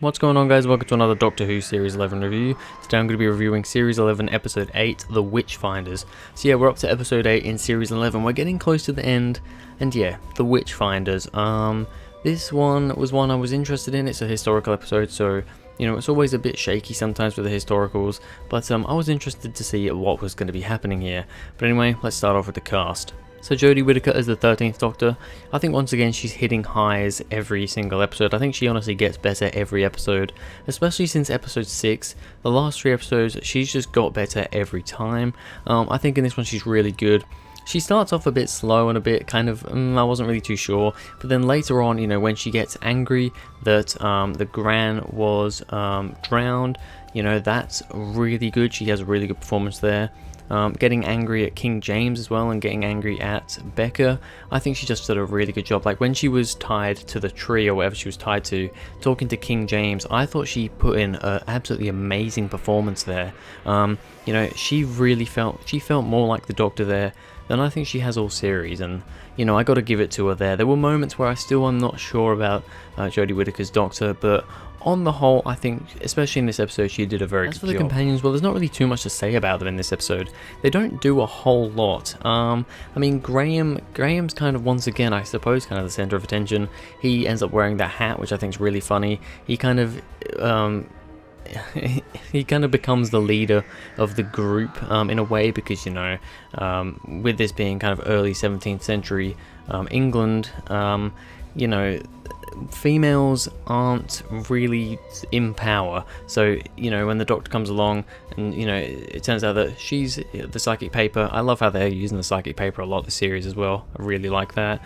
What's going on, guys? Welcome to another Doctor Who Series 11 review. Today I'm going to be reviewing Series 11 Episode 8, The Witchfinders. So yeah, we're up to Episode 8 in Series 11. We're getting close to the end, and yeah, The Witchfinders. This one was one I was interested in. It's a historical episode, so you know, it's always a bit shaky sometimes with the historicals, but I was interested to see what was going to be happening here. But anyway, let's start off with the cast. So Jodie Whittaker as the 13th Doctor. I think once again she's hitting highs every single episode. I think she honestly gets better every episode, especially since episode 6. The last 3 episodes, she's just got better every time. I think in this one she's really good. She starts off a bit slow and a bit kind of, I wasn't really too sure, but then later on, you know, when she gets angry that the Gran was drowned, you know, that's really good. She has a really good performance there. Getting angry at King James as well, and getting angry at Becca, I think she just did a really good job. Like when she was tied to the tree or whatever she was tied to, talking to King James, I thought she put in an absolutely amazing performance there. You know, she felt more like the Doctor there than I think she has all series, and you know, I got to give it to her there. There were moments where I'm not sure about Jodie Whittaker's Doctor, but on the whole, I think, especially in this episode, she did a very good job. As for the companions, well, there's not really too much to say about them in this episode. They don't do a whole lot. I mean, Graham's kind of, once again, I suppose, kind of the center of attention. He ends up wearing that hat, which I think is really funny. He kind of, he kind of becomes the leader of the group in a way, because, you know, with this being kind of early 17th century England, you know, females aren't really in power. So, you know, when the Doctor comes along and, you know, it turns out that she's the psychic paper. I love how they're using the psychic paper a lot of the series as well. I really like that.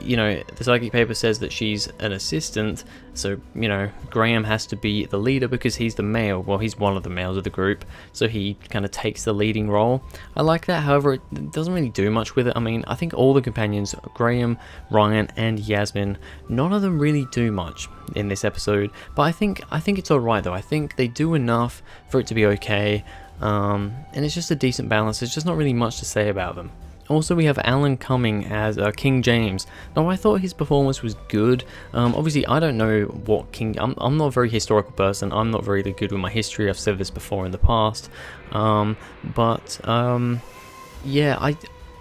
You know, the psychic paper says that she's an assistant, so, you know, Graham has to be the leader because he's the male. Well, he's one of the males of the group, so he kind of takes the leading role. I like that. However, it doesn't really do much with it. I mean, I think all the companions, Graham, Ryan, and Yasmin, none of them really do much in this episode, but I think it's alright though. I think they do enough for it to be okay, and it's just a decent balance. There's just not really much to say about them. Also, we have Alan Cumming as King James. Now, I thought his performance was good. Obviously, I don't know what King... I'm not a very historical person. I'm not very good with my history. I've said this before in the past. Yeah,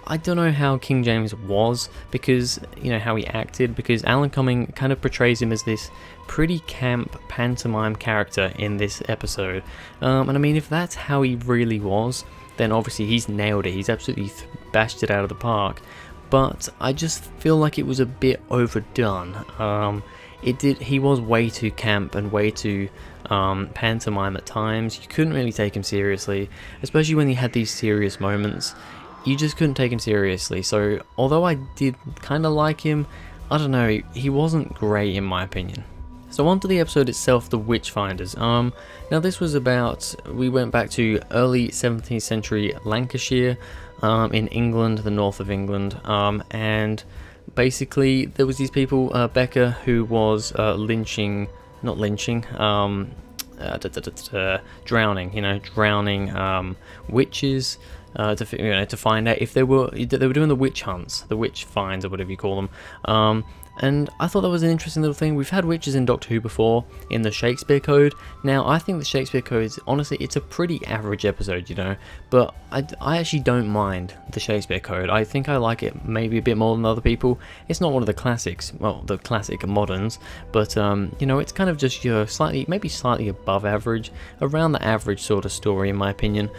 I don't know how King James was, because, you know, how he acted, because Alan Cumming kind of portrays him as this pretty camp pantomime character in this episode. And I mean, if that's how he really was, then obviously he's nailed it. He's absolutely bashed it out of the park. But I just feel like it was a bit overdone. He was way too camp and way too pantomime at times. You couldn't really take him seriously, especially when he had these serious moments. You just couldn't take him seriously. So although I did kind of like him, I don't know, he wasn't great in my opinion. So on to the episode itself, The Witchfinders. Now this was about, we went back to early 17th century Lancashire in England, the north of England, and basically there was these people, Becca, who was drowning, witches, to find out if they were doing the witch hunts, the witch finds, or whatever you call them. And I thought that was an interesting little thing. We've had witches in Doctor Who before, in the Shakespeare Code. Now, I think the Shakespeare Code is, honestly, it's a pretty average episode, you know. But I actually don't mind the Shakespeare Code. I think I like it maybe a bit more than other people. It's not one of the classics, well, the classic moderns, but, you know, it's kind of just your maybe slightly above average, around the average sort of story, in my opinion.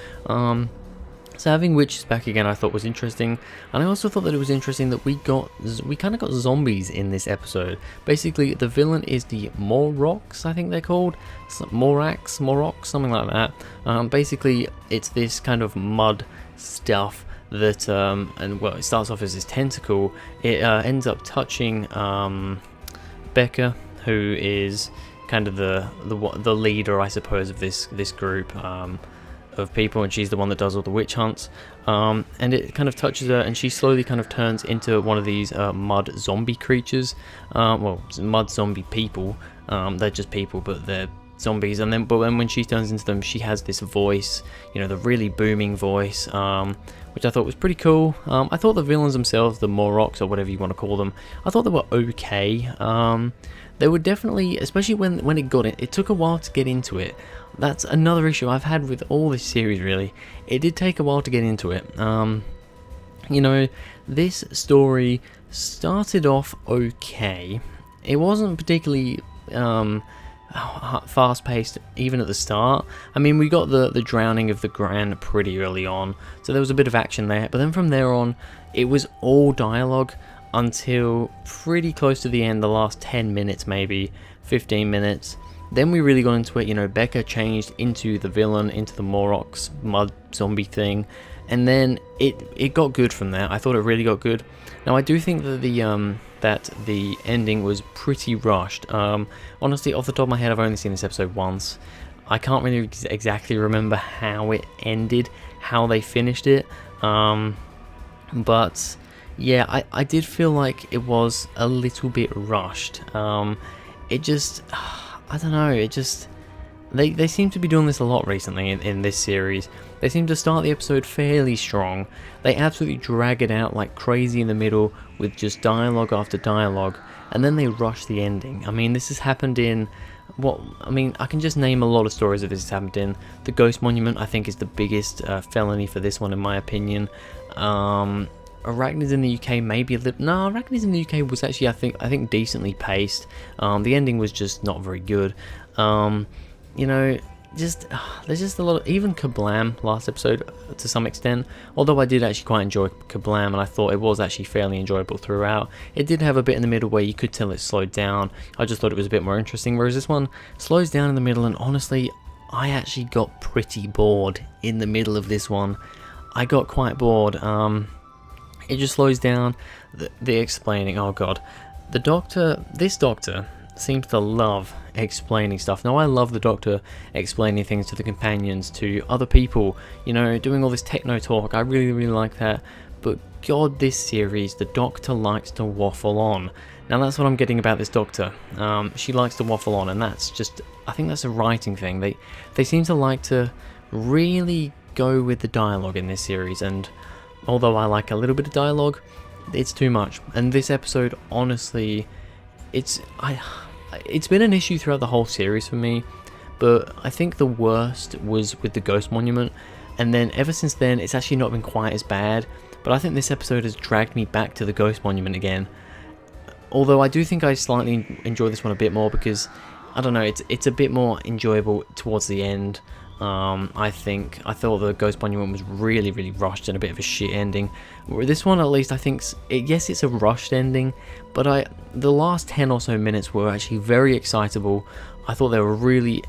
So having witches back again, I thought was interesting, and I also thought that it was interesting that we kind of got zombies in this episode. Basically, the villain is the Morocks, I think they're called, Morocks, something like that. Basically, it's this kind of mud stuff that, and well, it starts off as this tentacle. It ends up touching Becca, who is kind of the leader, I suppose, of this group. Of people, and she's the one that does all the witch hunts, and it kind of touches her, and she slowly kind of turns into one of these mud zombie creatures, well, mud zombie people. They're just people, but they're zombies, and then when she turns into them, she has this voice, you know, the really booming voice, which I thought was pretty cool. I thought the villains themselves, the Morlocks or whatever you want to call them, I thought they were okay. They were definitely, especially when it took a while to get into it. That's another issue I've had with all this series, really. It did take a while to get into it. You know, this story started off okay. It wasn't particularly fast-paced even at the start. I mean, we got the drowning of the Gran pretty early on, so there was a bit of action there, but then from there on it was all dialogue until pretty close to the end, the last 10 minutes, maybe 15 minutes. Then we really got into it. You know, Becca changed into the villain, into the Morlocks mud zombie thing, and then it got good from there. I thought it really got good. Now I do think that the ending was pretty rushed. Honestly, off the top of my head, I've only seen this episode once. I can't really exactly remember how it ended, how they finished it. But yeah, I did feel like it was a little bit rushed. It just, I don't know, it just, they seem to be doing this a lot recently in this series. They seem to start the episode fairly strong. They absolutely drag it out like crazy in the middle with just dialogue after dialogue, and then they rush the ending. I mean, this has happened in, I can just name a lot of stories that this has happened in. The Ghost Monument, I think, is the biggest felony for this one, in my opinion. Arachnids in the UK maybe a little. No, Arachnids in the UK was actually I think decently paced. The ending was just not very good. You know, there's just a lot of, even Kablam last episode to some extent, although I did actually quite enjoy Kablam, and I thought it was actually fairly enjoyable throughout. It did have a bit in the middle where you could tell it slowed down. I just thought it was a bit more interesting, whereas this one slows down in the middle, and honestly I actually got pretty bored in the middle of this one. I got quite bored. It just slows down. The explaining, oh god, this doctor seems to love explaining stuff. Now I love the Doctor explaining things to the companions, to other people, you know, doing all this techno talk. I really, really like that. But god, this series, the Doctor likes to waffle on. Now that's what I'm getting about this Doctor. She likes to waffle on, and that's just, I think that's a writing thing. They seem to like to really go with the dialogue in this series, and although I like a little bit of dialogue, it's too much. And this episode, honestly, it's been an issue throughout the whole series for me, but I think the worst was with the Ghost Monument, and then ever since then it's actually not been quite as bad, but I think this episode has dragged me back to the Ghost Monument again. Although I do think I slightly enjoy this one a bit more because, I don't know, it's a bit more enjoyable towards the end. I thought the Ghost Monument was really, really rushed and a bit of a shit ending. This one, at least, I think, yes, it's a rushed ending, but the last 10 or so minutes were actually very excitable. I thought they were really,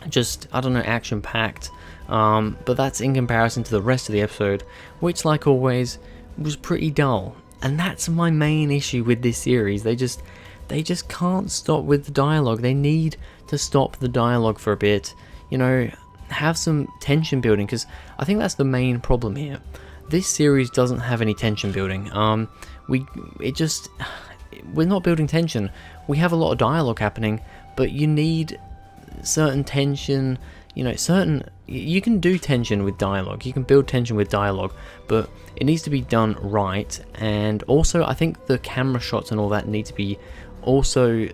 just, I don't know, action-packed. But that's in comparison to the rest of the episode, which, like always, was pretty dull. And that's my main issue with this series. They just can't stop with the dialogue. They need to stop the dialogue for a bit. You know, have some tension building, because I think that's the main problem here. This series doesn't have any tension building. We're not building tension. We have a lot of dialogue happening, but you need certain tension. You know, you can do tension with dialogue. You can build tension with dialogue, but it needs to be done right. And also, I think the camera shots and all that need to be also,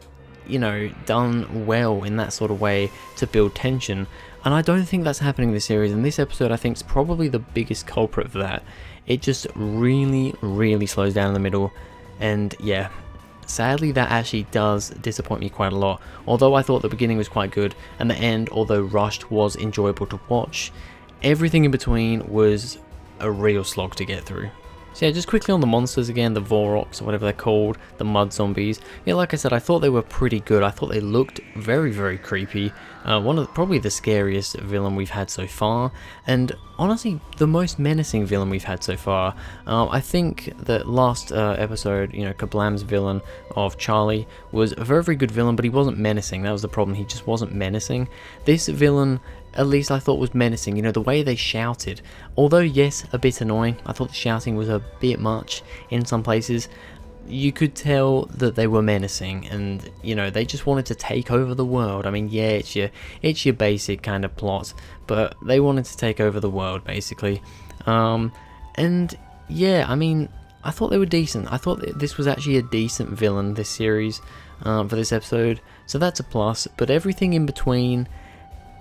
you know, done well in that sort of way to build tension, and I don't think that's happening in this series, and this episode I think is probably the biggest culprit for that. It just really, really slows down in the middle, and yeah, sadly that actually does disappoint me quite a lot. Although I thought the beginning was quite good, and the end, although rushed, was enjoyable to watch, everything in between was a real slog to get through. So yeah, just quickly on the monsters again, the Vorroks or whatever they're called, the mud zombies. Yeah, like I said, I thought they were pretty good. I thought they looked very, very creepy. Probably the scariest villain we've had so far, and honestly, the most menacing villain we've had so far. I think that last episode, you know, Kablam's villain of Charlie was a very, very good villain, but he wasn't menacing. That was the problem. He just wasn't menacing. This villain, at least I thought, was menacing. You know, the way they shouted, although yes, a bit annoying. I thought the shouting was a bit much in some places, you could tell that they were menacing, and you know, they just wanted to take over the world. I mean, yeah, it's your basic kind of plot, but they wanted to take over the world basically. And yeah, I mean, I thought they were decent. I thought that this was actually a decent villain this series, for this episode, so that's a plus. But everything in between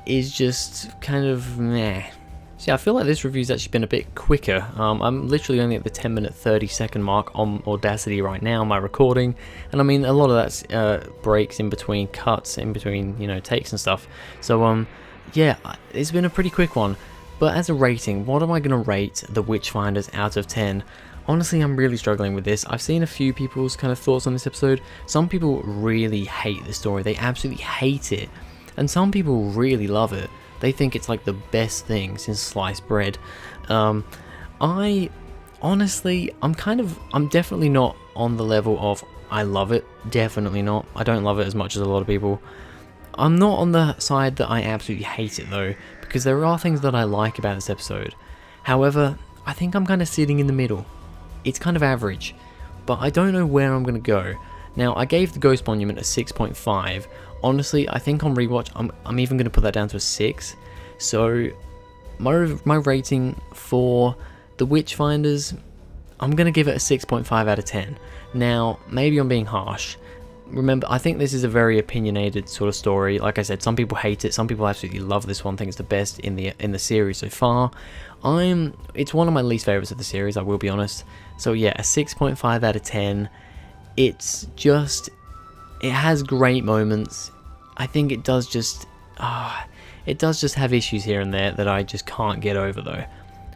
is just kind of meh. So yeah, I feel like this review's actually been a bit quicker. I'm literally only at the 10-minute 30-second mark on Audacity right now, my recording, and I mean, a lot of that's breaks in between cuts, in between, you know, takes and stuff. So yeah, it's been a pretty quick one. But as a rating, what am I going to rate the Witchfinders out of 10? Honestly, I'm really struggling with this. I've seen a few people's kind of thoughts on this episode. Some people really hate the story, they absolutely hate it, and some people really love it. They think it's like the best thing since sliced bread. I honestly, I'm definitely not on the level of I love it. Definitely not. I don't love it as much as a lot of people. I'm not on the side that I absolutely hate it though, because there are things that I like about this episode. However, I think I'm kind of sitting in the middle. It's kind of average, but I don't know where I'm going to go. Now, I gave the Ghost Monument a 6.5. Honestly, I think on rewatch, I'm even going to put that down to a 6. So, my rating for the Witchfinders, I'm going to give it a 6.5 out of 10. Now, maybe I'm being harsh. Remember, I think this is a very opinionated sort of story. Like I said, some people hate it, some people absolutely love this one, think it's the best in the series so far. It's one of my least favorites of the series, I will be honest. So yeah, a 6.5 out of 10. It has great moments. I think it does just have issues here and there that I just can't get over though.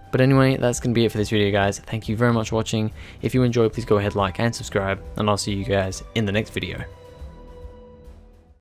But anyway, that's going to be it for this video, guys. Thank you very much for watching. If you enjoyed, please go ahead, like and subscribe, and I'll see you guys in the next video.